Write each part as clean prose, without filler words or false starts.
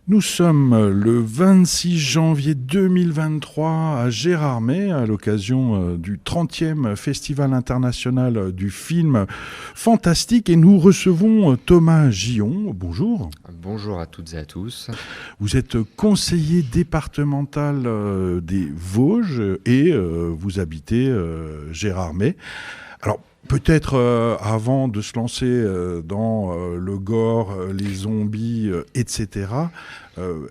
Nous sommes le 26 janvier 2023 à Gérardmer à l'occasion du 30e Festival international du film fantastique et nous recevons Thomas Gillon. Bonjour. Bonjour à toutes et à tous. Vous êtes conseiller départemental des Vosges et vous habitez Gérardmer. Alors, peut-être avant de se lancer dans le gore, les zombies, etc.,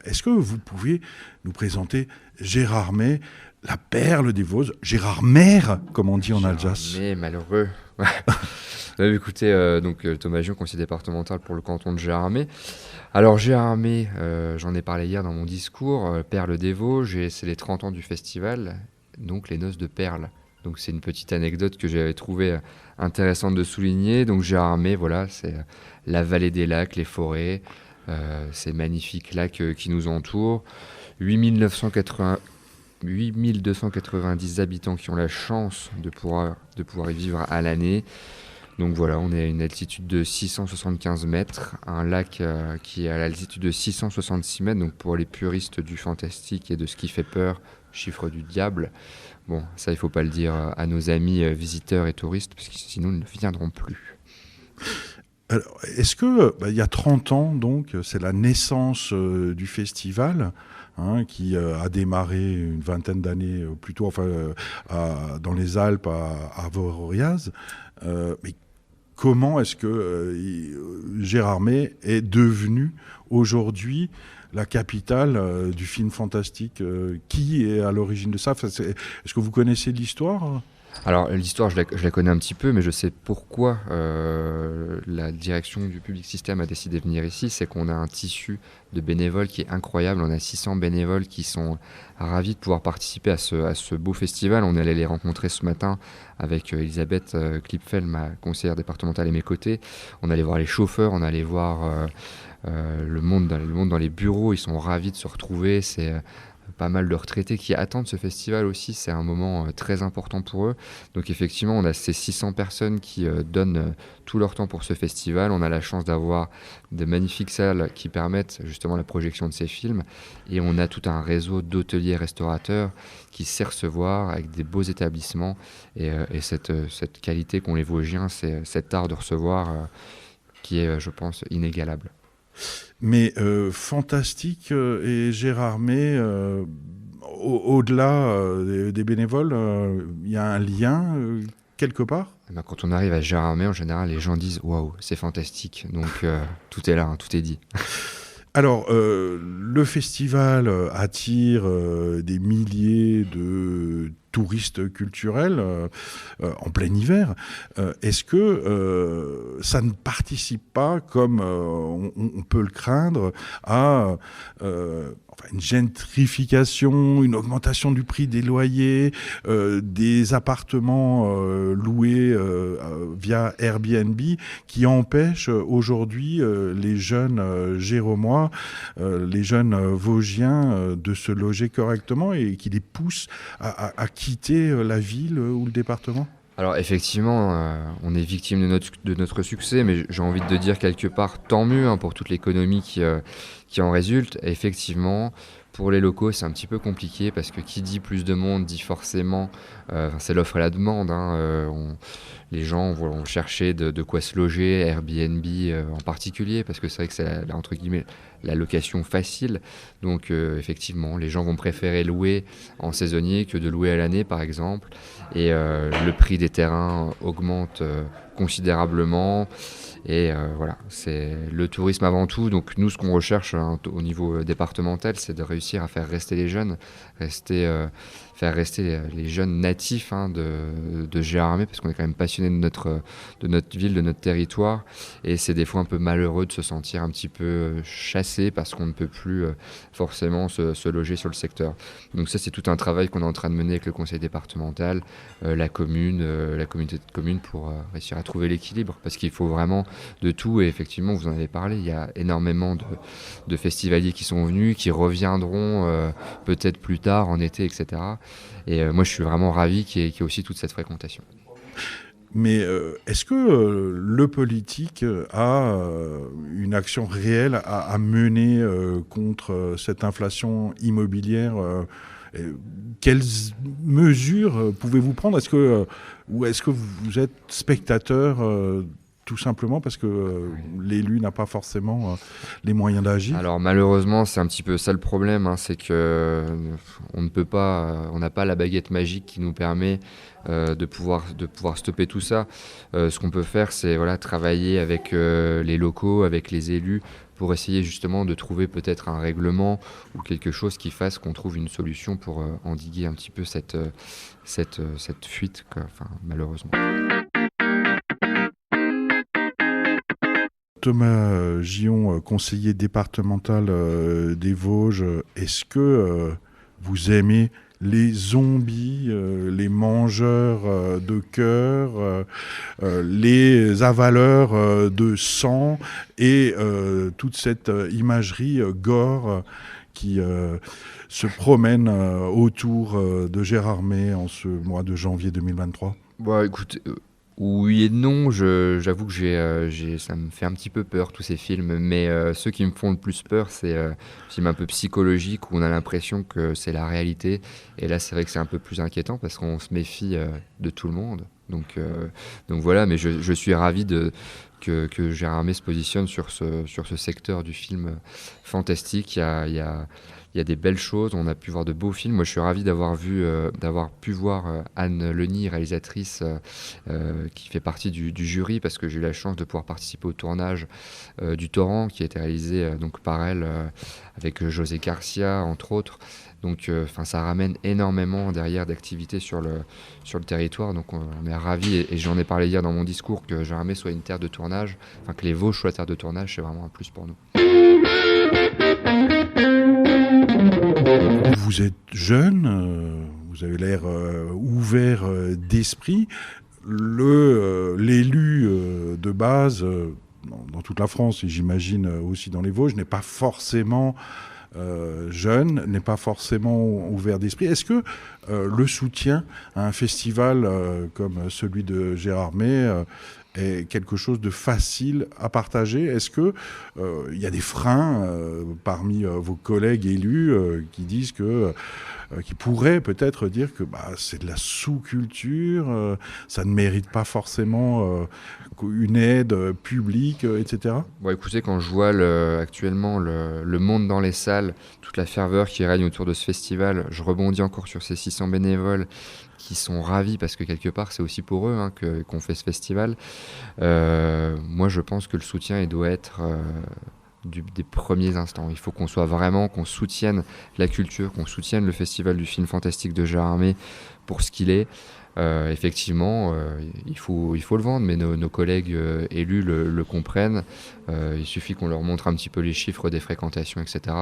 est-ce que vous pouvez nous présenter Gérardmer, la perle des Vosges, Gérardmer, comme on dit en Alsace? Mais malheureux. Écoutez, Thomas Gion, conseiller départemental pour le canton de Gérardmer. Alors Gérardmer, j'en ai parlé hier dans mon discours, perle des Vosges, et c'est les 30 ans du festival, donc les noces de perles. Donc c'est une petite anecdote que j'avais trouvée intéressante de souligner. Donc Gérardmer, voilà, c'est la vallée des lacs, les forêts, ces magnifiques lacs qui nous entourent. 8290 habitants qui ont la chance de pouvoir y vivre à l'année. Donc voilà, on est à une altitude de 675 mètres, un lac qui est à l'altitude de 666 mètres. Donc pour les puristes du fantastique et de ce qui fait peur, chiffre du diable. Bon, ça, il ne faut pas le dire à nos amis visiteurs et touristes, parce que sinon, ils ne viendront plus. Alors, est-ce que, il y a 30 ans, donc, c'est la naissance du festival, qui a démarré une vingtaine d'années plus tôt, dans les Alpes, à Voriaz. Mais comment est-ce que Gérardmer est devenu aujourd'hui la capitale du film fantastique? Qui est à l'origine de ça? Est-ce que vous connaissez l'histoire? Alors l'histoire, je la connais un petit peu, mais je sais pourquoi la direction du Public System a décidé de venir ici. C'est qu'on a un tissu de bénévoles qui est incroyable. On a 600 bénévoles qui sont ravis de pouvoir participer à ce beau festival. On est allé les rencontrer ce matin avec Elisabeth Klipfel, ma conseillère départementale, à mes côtés. On allait voir les chauffeurs, on allait voir le monde dans les bureaux. Ils sont ravis de se retrouver. C'est pas mal de retraités qui attendent ce festival aussi. C'est un moment très important pour eux. Donc effectivement, on a ces 600 personnes qui donnent tout leur temps pour ce festival. On a la chance d'avoir de magnifiques salles qui permettent justement la projection de ces films. Et on a tout un réseau d'hôteliers restaurateurs qui sait recevoir avec des beaux établissements. Et cette qualité qu'ont les Vosgiens, c'est cet art de recevoir qui est, je pense, inégalable. Mais fantastique et Gérardmer, au-delà des bénévoles, il y a un lien quelque part? Quand on arrive à Gérardmer, en général, les gens disent « Waouh, c'est fantastique ». Donc tout est là, tout est dit. Alors, le festival attire des milliers de touristes culturels en plein hiver. Est-ce que ça ne participe pas, comme on peut le craindre, à une gentrification, une augmentation du prix des loyers, des appartements loués via Airbnb qui empêchent aujourd'hui les jeunes Géromois, les jeunes Vosgiens de se loger correctement et qui les poussent à quitter la ville ou le département? Alors effectivement, on est victime de notre succès, mais j'ai envie de dire quelque part tant mieux pour toute l'économie qui en résulte. Et effectivement, pour les locaux, c'est un petit peu compliqué parce que qui dit plus de monde dit forcément, c'est l'offre et la demande. Les gens vont chercher de quoi se loger, Airbnb en particulier, parce que c'est vrai que c'est entre guillemets la location facile. Donc effectivement, les gens vont préférer louer en saisonnier que de louer à l'année par exemple. Et le prix des terrains augmente considérablement. Et voilà, c'est le tourisme avant tout. Donc nous, ce qu'on recherche au niveau départemental, c'est de réussir à faire rester les jeunes, faire rester les jeunes natifs de Gérardmer, parce qu'on est quand même passionné de notre ville, de notre territoire. Et c'est des fois un peu malheureux de se sentir un petit peu chassé parce qu'on ne peut plus forcément se loger sur le secteur. Donc ça, c'est tout un travail qu'on est en train de mener avec le conseil départemental, la communauté de communes pour réussir à trouver l'équilibre, parce qu'il faut vraiment de tout. Et effectivement, vous en avez parlé, il y a énormément de festivaliers qui sont venus, qui reviendront peut-être plus tard en été, etc. Et moi, je suis vraiment ravi qu'il y ait aussi toute cette fréquentation. Mais est-ce que le politique a une action réelle à mener contre cette inflation immobilière quelles mesures pouvez-vous prendre? Ou est-ce que vous êtes spectateur tout simplement parce que l'élu n'a pas forcément les moyens d'agir? Alors malheureusement, c'est un petit peu ça le problème, hein, c'est que on ne peut pas, on n'a pas la baguette magique qui nous permet de pouvoir stopper tout ça. Ce qu'on peut faire, c'est voilà, travailler avec les locaux, avec les élus, pour essayer justement de trouver peut-être un règlement ou quelque chose qui fasse qu'on trouve une solution pour endiguer un petit peu cette fuite, quoi, enfin, malheureusement. Thomas Gillon, conseiller départemental des Vosges, est-ce que vous aimez les zombies, les mangeurs de cœur, les avaleurs de sang et toute cette imagerie gore qui se promène autour de Gérardmer en ce mois de janvier 2023? Bon, écoute, oui et non, j'avoue que ça me fait un petit peu peur tous ces films, mais ceux qui me font le plus peur, c'est films un peu psychologiques où on a l'impression que c'est la réalité. Et là, c'est vrai que c'est un peu plus inquiétant parce qu'on se méfie de tout le monde. Donc voilà, mais je suis ravi que Gérardmer se positionne sur ce secteur du film fantastique. Il y a des belles choses, on a pu voir de beaux films. Moi, je suis ravi d'avoir pu voir Anne Leni, réalisatrice, qui fait partie du jury, parce que j'ai eu la chance de pouvoir participer au tournage du Torrent, qui a été réalisé donc par elle, avec José Garcia, entre autres. Donc, ça ramène énormément derrière d'activités sur le territoire. Donc, on est ravis, et j'en ai parlé hier dans mon discours, que Gérardmer soit une terre de tournage, enfin que les Vosges soient terre de tournage, c'est vraiment un plus pour nous. Vous êtes jeune, vous avez l'air ouvert d'esprit. L'élu de base, dans toute la France, et j'imagine aussi dans les Vosges, n'est pas forcément jeune, n'est pas forcément ouvert d'esprit. Est-ce que le soutien à un festival comme celui de Gérardmer est quelque chose de facile à partager? Est-ce que y a des freins parmi vos collègues élus qui disent qui pourraient peut-être dire que c'est de la sous-culture, ça ne mérite pas forcément une aide publique, etc. Bon, écoutez, quand je vois actuellement le monde dans les salles, toute la ferveur qui règne autour de ce festival, je rebondis encore sur ces 600 bénévoles qui sont ravis, parce que quelque part c'est aussi pour eux qu'on fait ce festival. Moi, je pense que le soutien, il doit être des premiers instants. Il faut qu'on soutienne la culture, qu'on soutienne le festival du film fantastique de Gérardmer pour ce qu'il est. Effectivement, il faut le vendre, mais nos collègues élus le comprennent. Il suffit qu'on leur montre un petit peu les chiffres des fréquentations, etc.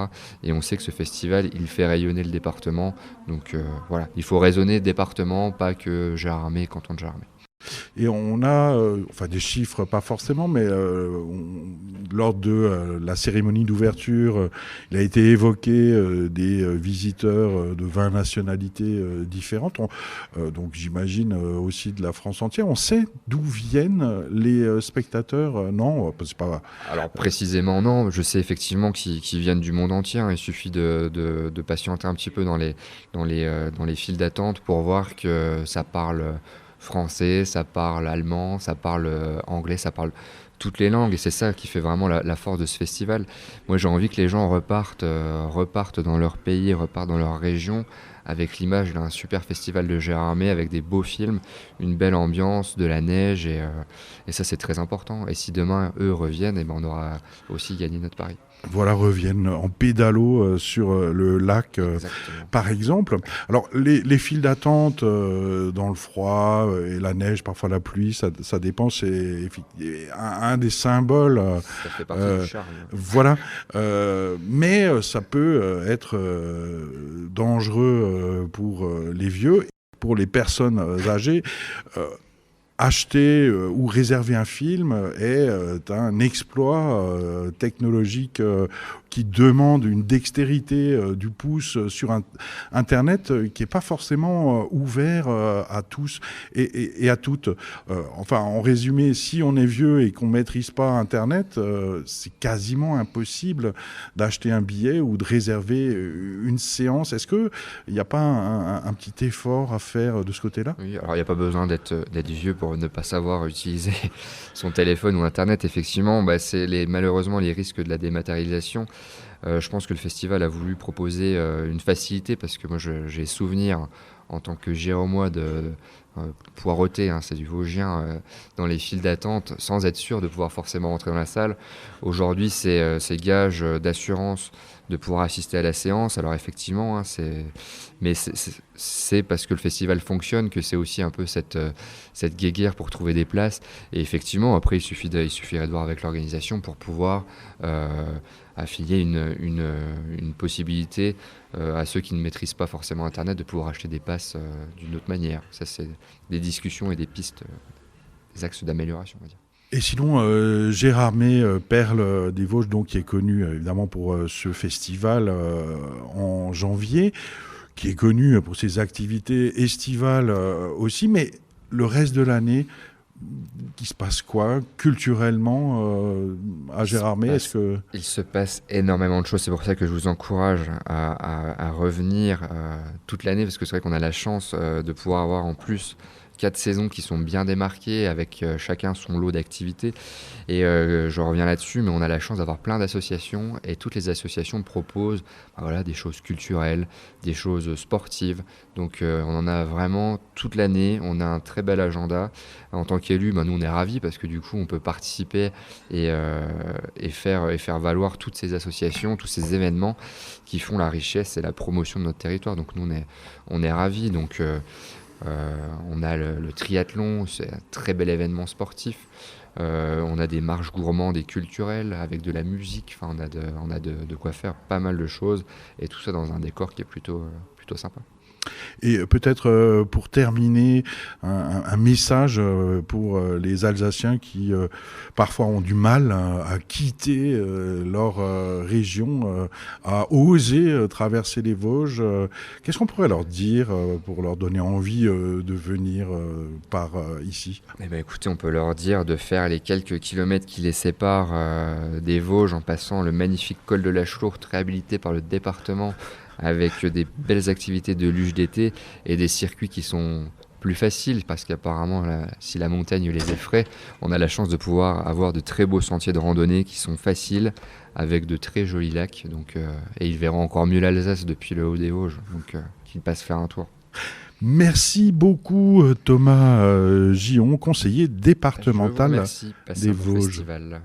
Et on sait que ce festival, il fait rayonner le département. Donc voilà, il faut raisonner département, pas que Gérardmer, canton de Gérardmer. Et on a, des chiffres pas forcément, mais lors de la cérémonie d'ouverture, il a été évoqué des visiteurs de 20 nationalités différentes, donc j'imagine aussi de la France entière. On sait d'où viennent les spectateurs? Non, c'est pas... Alors précisément non, je sais effectivement qu'ils viennent du monde entier. Il suffit de patienter un petit peu dans les files d'attente pour voir que ça parle français, ça parle allemand, ça parle anglais, ça parle toutes les langues, et c'est ça qui fait vraiment la force de ce festival. Moi, j'ai envie que les gens repartent dans leur pays, repartent dans leur région, avec l'image d'un super festival de Gérardmer, avec des beaux films, une belle ambiance, de la neige, et ça, c'est très important. Et si demain, eux reviennent, on aura aussi gagné notre pari. Voilà, reviennent en pédalo sur le lac, par exemple. Alors, les files d'attente dans le froid et la neige, parfois la pluie, ça dépend. C'est un des symboles. Ça fait partie du charme. Voilà. Mais ça peut être dangereux pour les vieux, pour les personnes âgées. Acheter ou réserver un film est un exploit technologique qui demande une dextérité du pouce sur Internet qui n'est pas forcément ouvert à tous et à toutes. Enfin, en résumé, si on est vieux et qu'on ne maîtrise pas Internet, c'est quasiment impossible d'acheter un billet ou de réserver une séance. Est-ce qu'il n'y a pas un petit effort à faire de ce côté-là ? Oui, alors il n'y a pas besoin d'être vieux pour ne pas savoir utiliser son téléphone ou Internet. Effectivement, c'est malheureusement les risques de la dématérialisation. Je pense que le festival a voulu proposer une facilité parce que moi j'ai souvenir en tant que Jéromois de poireauter, hein, c'est du Vosgien, dans les files d'attente sans être sûr de pouvoir forcément rentrer dans la salle. Aujourd'hui, c'est gage d'assurance de pouvoir assister à la séance. Alors effectivement, hein, c'est parce que le festival fonctionne que c'est aussi un peu cette guéguerre pour trouver des places. Et effectivement, après, il suffirait de voir avec l'organisation pour pouvoir affilier une possibilité à ceux qui ne maîtrisent pas forcément Internet de pouvoir acheter des passes d'une autre manière. Ça, c'est des discussions et des pistes, des axes d'amélioration, on va dire. Et sinon, Gérard May, Perle des Vosges, donc, qui est connu évidemment pour ce festival en janvier, qui est connu pour ses activités estivales aussi, mais le reste de l'année, il se passe quoi culturellement à Gérard May? Il se passe énormément de choses, c'est pour ça que je vous encourage à revenir toute l'année, parce que c'est vrai qu'on a la chance de pouvoir avoir en plus 4 saisons qui sont bien démarquées, avec chacun son lot d'activités. Et je reviens là-dessus, mais on a la chance d'avoir plein d'associations, et toutes les associations proposent des choses culturelles, des choses sportives. Donc on en a vraiment toute l'année, on a un très bel agenda. En tant qu'élu, nous on est ravis parce que du coup on peut participer et faire valoir toutes ces associations, tous ces événements qui font la richesse et la promotion de notre territoire. Donc nous on est ravis. Donc on a le triathlon, c'est un très bel événement sportif. On a des marches gourmandes et culturelles avec de la musique. Enfin, on a de quoi faire pas mal de choses, et tout ça dans un décor qui est plutôt sympa. Et peut-être pour terminer, un message pour les Alsaciens qui parfois ont du mal à quitter leur région, à oser traverser les Vosges. Qu'est-ce qu'on pourrait leur dire pour leur donner envie de venir par ici ? Écoutez, on peut leur dire de faire les quelques kilomètres qui les séparent des Vosges en passant le magnifique col de la Schlourte réhabilité par le département, avec des belles activités de luge d'été et des circuits qui sont plus faciles, parce qu'apparemment, si la montagne les effraie, on a la chance de pouvoir avoir de très beaux sentiers de randonnée qui sont faciles, avec de très jolis lacs. Donc, et ils verront encore mieux l'Alsace depuis le haut des Vosges, donc qu'ils passent faire un tour. Merci beaucoup Thomas Gillon, conseiller départemental des Vosges. Festival.